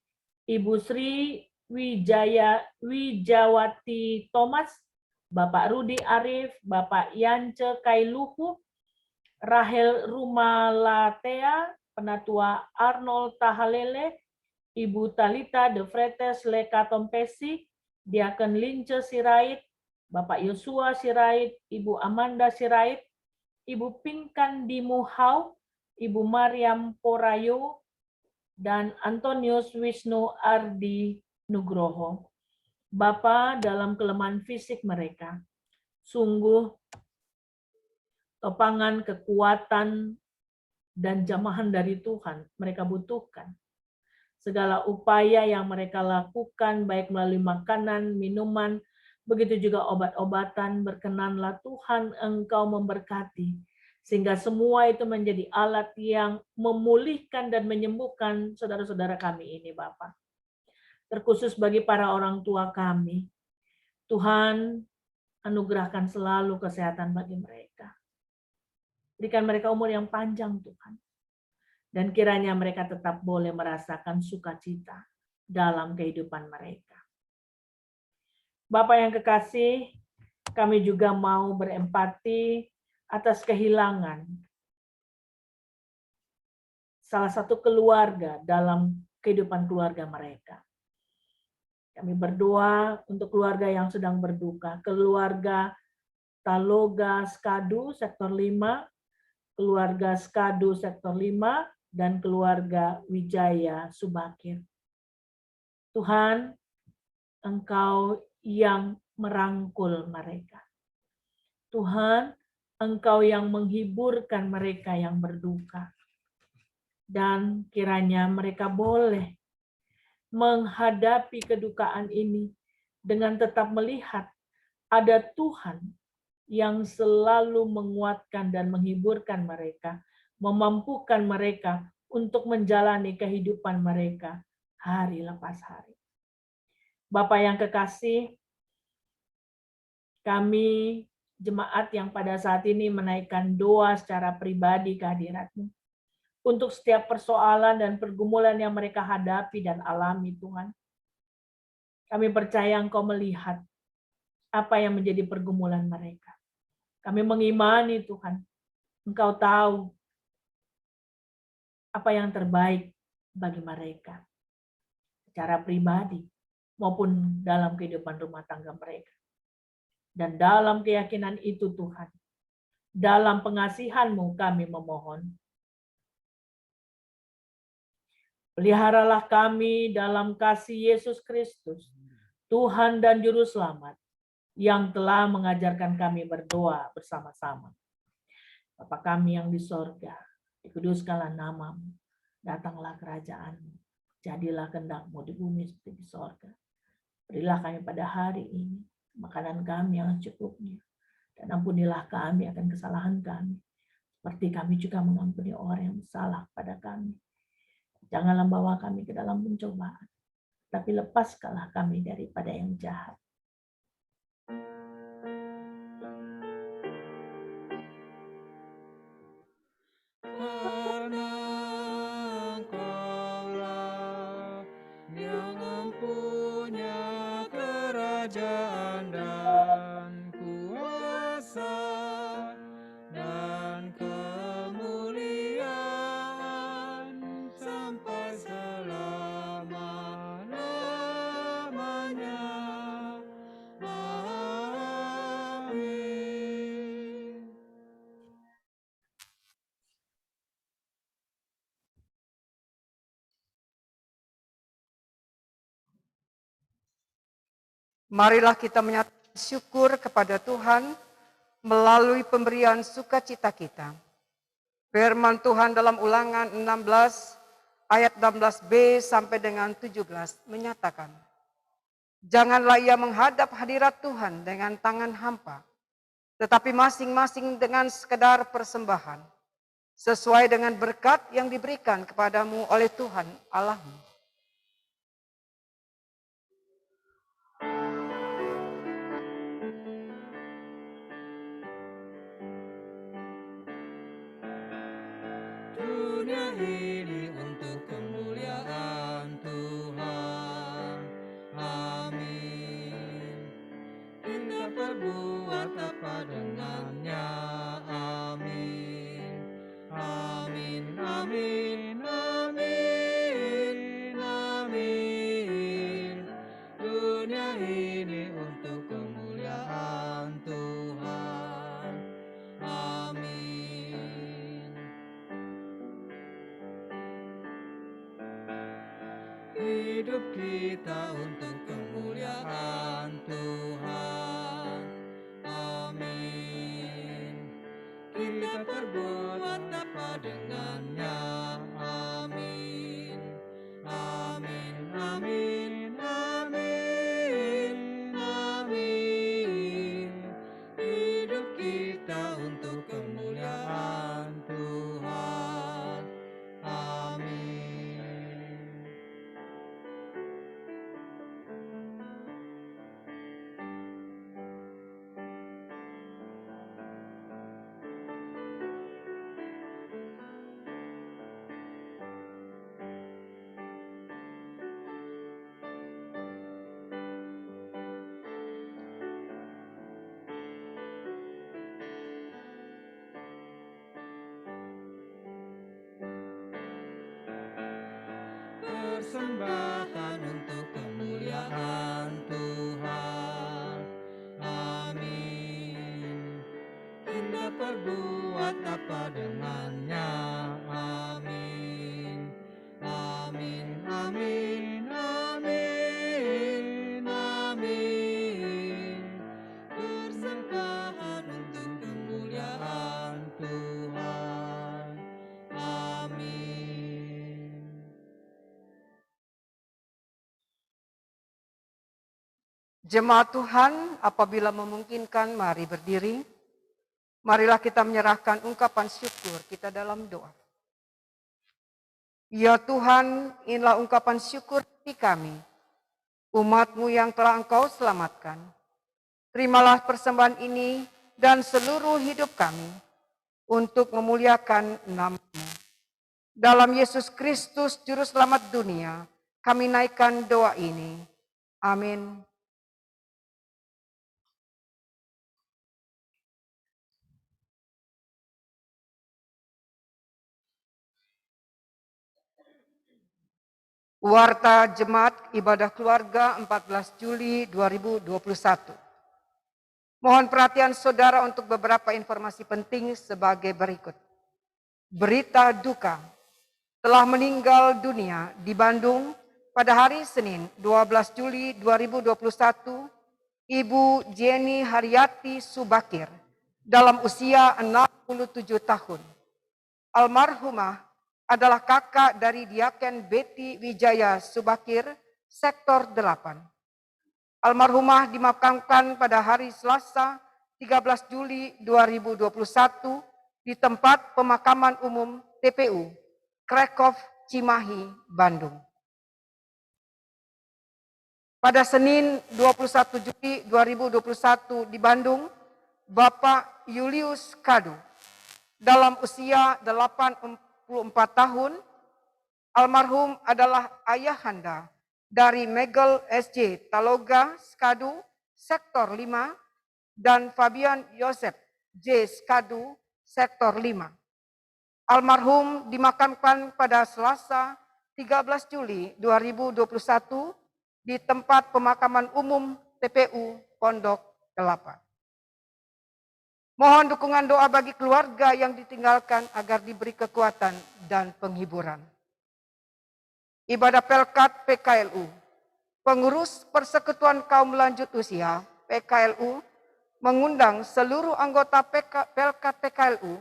Ibu Sri Wijawati Thomas, Bapak Rudi Arif, Bapak Yance Kailuhu, Rahel Rumalatea, Penatua Arnold Tahalele, Ibu Talita de Vretes Leka Tompesi, Diaken Lince Sirait, Bapak Yosua Sirait, Ibu Amanda Sirait, Ibu Pinkan di Muhau, Ibu Mariam Porayo, dan Antonius Wisnu Ardi Nugroho. Bapa, dalam kelemahan fisik mereka, sungguh topangan kekuatan dan jamahan dari Tuhan mereka butuhkan. Segala upaya yang mereka lakukan, baik melalui makanan, minuman, begitu juga obat-obatan, berkenanlah Tuhan Engkau memberkati, sehingga semua itu menjadi alat yang memulihkan dan menyembuhkan saudara-saudara kami ini, Bapak. Terkhusus bagi para orang tua kami, Tuhan anugerahkan selalu kesehatan bagi mereka. Berikan mereka umur yang panjang, Tuhan. Dan kiranya mereka tetap boleh merasakan sukacita dalam kehidupan mereka. Bapak yang kekasih, kami juga mau berempati atas kehilangan salah satu keluarga dalam kehidupan keluarga mereka. Kami berdoa untuk keluarga yang sedang berduka, keluarga Taloga Skadu sektor 5, keluarga Skadu sektor 5, dan keluarga Wijaya Subakir. Tuhan, Engkau yang merangkul mereka. Tuhan, Engkau yang menghiburkan mereka yang berduka. Dan kiranya mereka boleh menghadapi kedukaan ini dengan tetap melihat ada Tuhan yang selalu menguatkan dan menghiburkan mereka, memampukan mereka untuk menjalani kehidupan mereka hari lepas hari. Bapak yang kekasih, kami jemaat yang pada saat ini menaikkan doa secara pribadi ke hadirat-Mu untuk setiap persoalan dan pergumulan yang mereka hadapi dan alami, Tuhan. Kami percaya Engkau melihat apa yang menjadi pergumulan mereka. Kami mengimani, Tuhan, Engkau tahu apa yang terbaik bagi mereka secara pribadi maupun dalam kehidupan rumah tangga mereka. Dan dalam keyakinan itu, Tuhan, dalam pengasihan-Mu kami memohon, peliharalah kami dalam kasih Yesus Kristus, Tuhan dan Juru Selamat, yang telah mengajarkan kami berdoa bersama-sama. Bapa kami yang di sorga, dikuduskanlah nama-Mu, datanglah kerajaan-Mu, jadilah kehendak-Mu di bumi seperti di sorga. Berilah kami pada hari ini makanan kami yang secukupnya, dan ampunilah kami akan kesalahan kami, seperti kami juga mengampuni orang yang bersalah pada kami. Janganlah bawa kami ke dalam pencobaan, tapi lepaskanlah kami daripada yang jahat. karena Engkaulah yang mempunyai kerajaan dan kuasa dan kemuliaan sampai selama-lamanya. Amin. Marilah kita menyatakan syukur kepada Tuhan melalui pemberian sukacita kita. Firman Tuhan dalam Ulangan 16 ayat 16b sampai dengan 17 menyatakan, janganlah ia menghadap hadirat Tuhan dengan tangan hampa, tetapi masing-masing dengan sekedar persembahan, sesuai dengan berkat yang diberikan kepadamu oleh Tuhan Allahmu. Dunia ini untuk kemuliaan Tuhan. Amin. Kita berbuat apa dengannya? Amin. Amin, amin, amin, amin. Dunia ini untuk kemuliaan Tuhan. Amin. Hidup kita untuk kemuliaan Tuhan. Amin. Kita berbuat apa dengannya? Amin. Amin, amin, amin, amin. Hidup kita untuk kemuliaan Tuhan. Amin. Persembahan untuk kemuliaan Tuhan. Amin. Kita berbuat apa dengannya? Amin. Amin, amin, amin, amin. Persembahan untuk kemuliaan Tuhan. Amin. Jemaat Tuhan, apabila memungkinkan, mari berdiri. Marilah kita menyerahkan ungkapan syukur kita dalam doa. Ya Tuhan, inilah ungkapan syukur di kami, umat-Mu yang telah Engkau selamatkan. Terimalah persembahan ini dan seluruh hidup kami untuk memuliakan nama-Mu. Dalam Yesus Kristus, Juru Selamat dunia, kami naikkan doa ini. Amin. Warta Jemaat Ibadah Keluarga 14 Juli 2021. Mohon perhatian saudara untuk beberapa informasi penting sebagai berikut. Berita duka, telah meninggal dunia di Bandung pada hari Senin 12 Juli 2021, Ibu Jenny Haryati Subakir dalam usia 67 tahun. Almarhumah adalah kakak dari Diaken Betty Wijaya Subakir, Sektor 8. Almarhumah dimakamkan pada hari Selasa 13 Juli 2021 di tempat pemakaman umum TPU, Krekov, Cimahi, Bandung. Pada Senin 21 Juli 2021 di Bandung, Bapak Julius Kadu Dalam usia 84 tahun, almarhum adalah ayahanda dari Megel SJ Taloga Skadu Sektor 5 dan Fabian Yosef J Skadu Sektor 5. Almarhum dimakamkan pada Selasa 13 Juli 2021 di tempat pemakaman umum TPU Pondok Kelapa. Mohon dukungan doa bagi keluarga yang ditinggalkan agar diberi kekuatan dan penghiburan. Ibadah Pelkat PKLU. Pengurus Persekutuan Kaum Lanjut Usia PKLU mengundang seluruh anggota Pelkat PKLU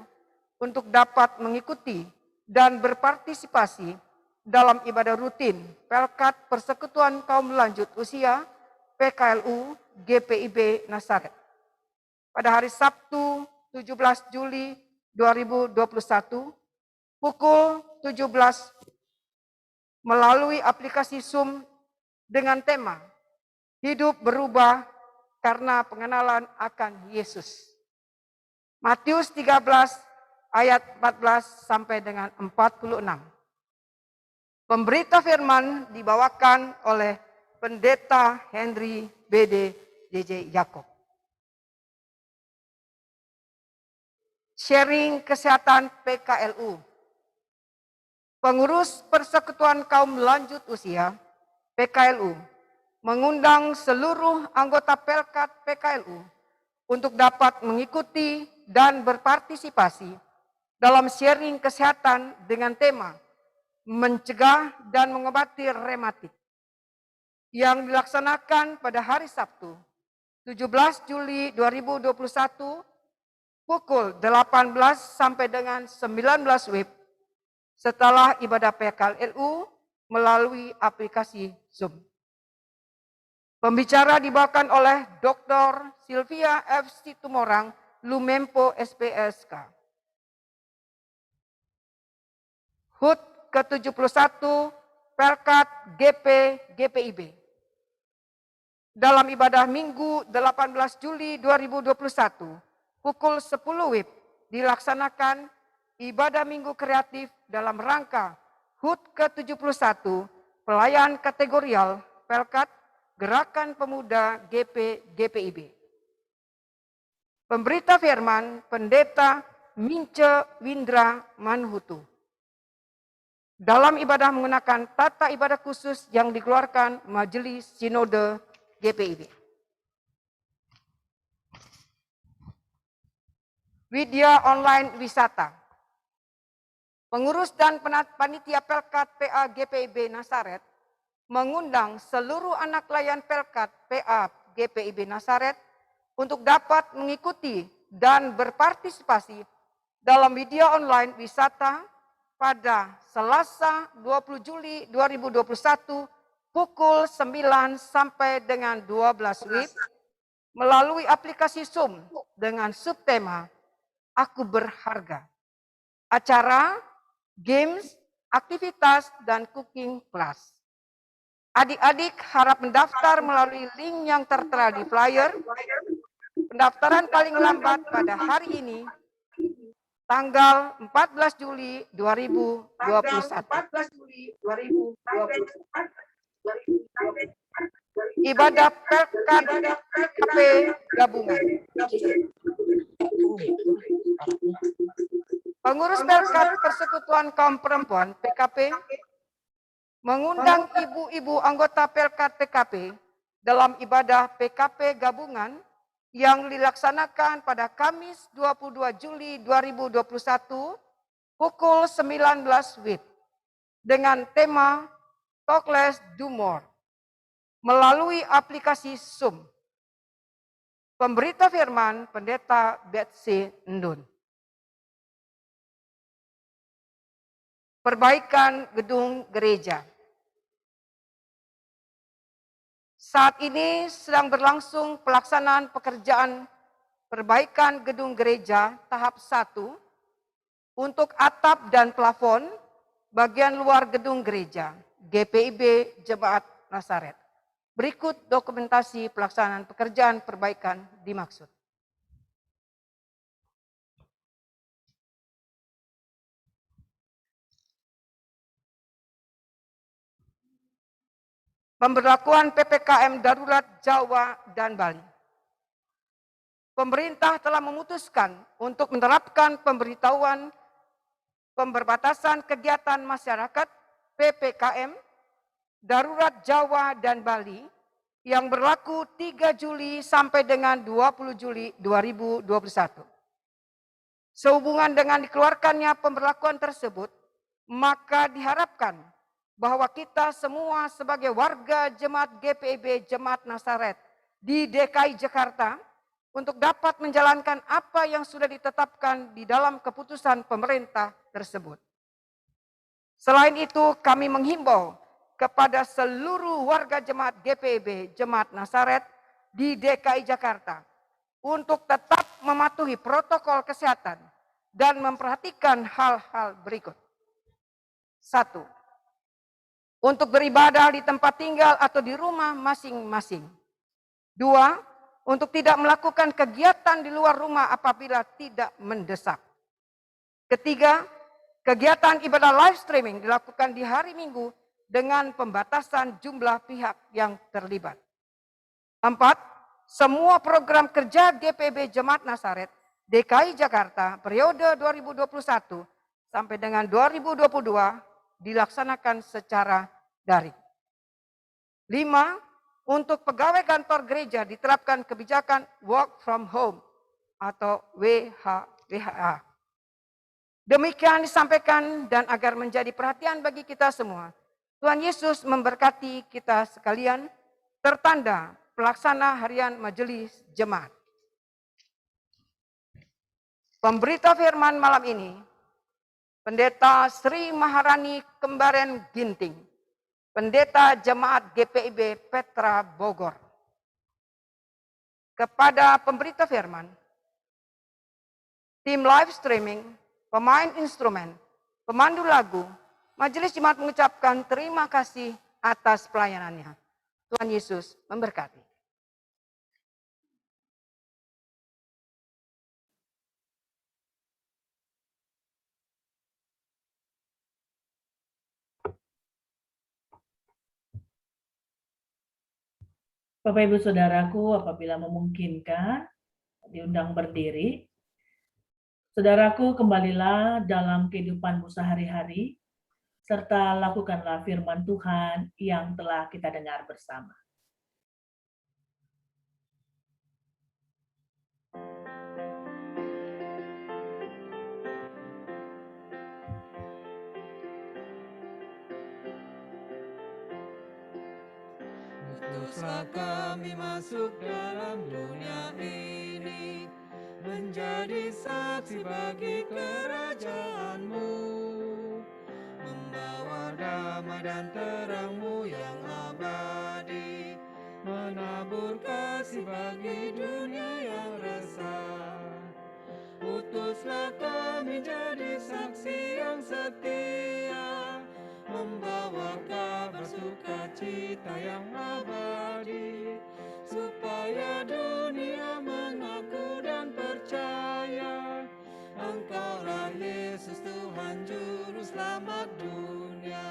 untuk dapat mengikuti dan berpartisipasi dalam ibadah rutin Pelkat Persekutuan Kaum Lanjut Usia PKLU GPIB Nasaret pada hari Sabtu 17 Juli 2021 pukul 17 melalui aplikasi Zoom dengan tema Hidup Berubah karena Pengenalan akan Yesus. Matius 13 ayat 14 sampai dengan 46. Pemberita firman dibawakan oleh Pendeta Henry BD DJ Yakob. Sharing kesehatan PKLU. Pengurus Persekutuan Kaum Lanjut Usia PKLU mengundang seluruh anggota Pelkat PKLU untuk dapat mengikuti dan berpartisipasi dalam sharing kesehatan dengan tema mencegah dan mengobati rematik yang dilaksanakan pada hari Sabtu 17 Juli 2021 pukul 18 sampai dengan 19 WIB setelah ibadah PKLU melalui aplikasi Zoom. Pembicara dibawakan oleh Dr. Sylvia F. Situmorang, Lumempo SPSK. HUT ke-71 Pelkat GPIB. Dalam ibadah Minggu 18 Juli 2021 pukul 10 WIB dilaksanakan ibadah Minggu kreatif dalam rangka HUT ke-71 pelayan kategorial Pelkat Gerakan Pemuda GPIB. Pemberita firman Pendeta Mince Windra Manhutu. Dalam ibadah menggunakan tata ibadah khusus yang dikeluarkan Majelis Sinode GPIB. Widya Online Wisata. Pengurus dan panitia Pelkat PA GPIB Nasaret mengundang seluruh anak layan Pelkat PA GPIB Nasaret untuk dapat mengikuti dan berpartisipasi dalam video online wisata pada Selasa 20 Juli 2021 pukul 9 sampai dengan 12 WIB melalui aplikasi Zoom dengan subtema Aku Berharga. Acara, games, aktivitas, dan cooking class. Adik-adik harap mendaftar melalui link yang tertera di flyer. Pendaftaran paling lambat pada hari ini, tanggal 14 Juli 2021. Ibadah Pelkat PKP Gabungan. Pengurus Pelkat Persekutuan Kaum Perempuan PKP mengundang ibu-ibu anggota Pelkat PKP dalam ibadah PKP Gabungan yang dilaksanakan pada Kamis 22 Juli 2021 pukul 19 WIB dengan tema Talk Less Do More melalui aplikasi Zoom. Pemberita firman Pendeta Betsy Ndun. Perbaikan gedung gereja. Saat ini sedang berlangsung pelaksanaan pekerjaan perbaikan gedung gereja tahap 1 untuk atap dan plafon bagian luar gedung gereja GPIB Jemaat Nasaret. Berikut dokumentasi pelaksanaan pekerjaan perbaikan dimaksud. Pemberlakuan PPKM darurat Jawa dan Bali. Pemerintah telah memutuskan untuk menerapkan pemberitahuan pembatasan kegiatan masyarakat PPKM darurat Jawa dan Bali yang berlaku 3 Juli sampai dengan 20 Juli 2021. Sehubungan dengan dikeluarkannya pemberlakuan tersebut, maka diharapkan bahwa kita semua sebagai warga Jemaat GPIB Jemaat Nazaret di DKI Jakarta untuk dapat menjalankan apa yang sudah ditetapkan di dalam keputusan pemerintah tersebut. Selain itu, kami menghimbau kepada seluruh warga Jemaat GPIB Jemaat Nazaret di DKI Jakarta untuk tetap mematuhi protokol kesehatan dan memperhatikan hal-hal berikut. 1. Untuk beribadah di tempat tinggal atau di rumah masing-masing. 2. Untuk tidak melakukan kegiatan di luar rumah apabila tidak mendesak. 3. Kegiatan ibadah live streaming dilakukan di hari Minggu dengan pembatasan jumlah pihak yang terlibat. 4. Semua program kerja GPIB Jemaat Nazaret DKI Jakarta periode 2021 sampai dengan 2022 dilaksanakan secara daring. 5. Untuk pegawai kantor gereja diterapkan kebijakan work from home atau WFH. Demikian disampaikan dan agar menjadi perhatian bagi kita semua. Tuhan Yesus memberkati kita sekalian, tertanda pelaksana harian majelis jemaat. Pemberita firman malam ini, Pendeta Sri Maharani Kembaren Ginting, Pendeta Jemaat GPIB Petra Bogor. Kepada pemberita firman, tim live streaming, pemain instrumen, pemandu lagu, Majelis Jemaat mengucapkan terima kasih atas pelayanannya. Tuhan Yesus memberkati. Bapak Ibu Saudaraku, apabila memungkinkan, diundang berdiri. Saudaraku, kembalilah dalam kehidupanmu sehari-hari, serta lakukanlah firman Tuhan yang telah kita dengar bersama. Teruslah kami masuk dalam dunia ini, menjadi saksi bagi kerajaan-Mu, membawa damai dan terang-Mu yang abadi, menabur kasih bagi dunia yang resah. Utuslah kami jadi saksi yang setia, membawa kabar sukacita yang abadi, supaya dunia mengaku dan percaya Engkaulah Yesus Tuhan Juru Selamat dunia.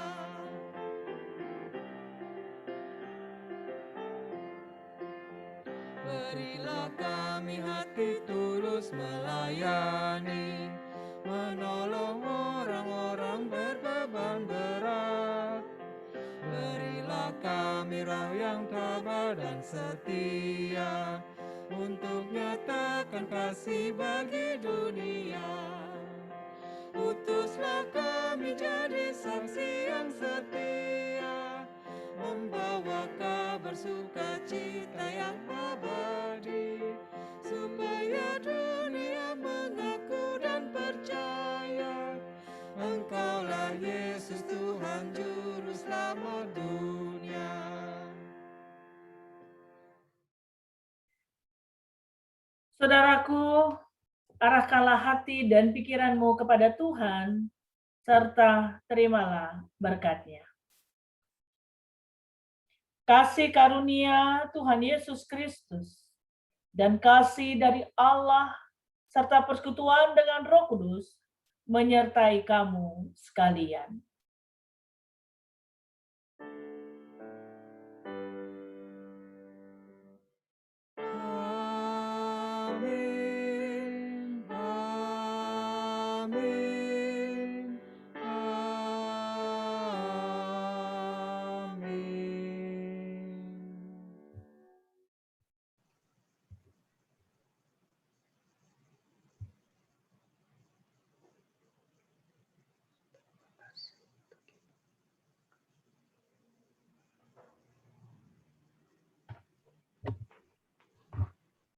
Berilah kami hati tulus melayani, menolong orang-orang berbeban berat. Berilah kami roh yang tabah dan setia, untuk nyatakan kasih bagi dunia. Utuslah kami jadi saksi yang setia, membawa kabar sukacita yang abadi, supaya dunia mengaku dan percaya Engkaulah Yesus Tuhan Juru Selamat dunia. Saudaraku, arahkanlah hati dan pikiranmu kepada Tuhan, serta terimalah berkat-Nya. Kasih karunia Tuhan Yesus Kristus dan kasih dari Allah serta persekutuan dengan Roh Kudus menyertai kamu sekalian.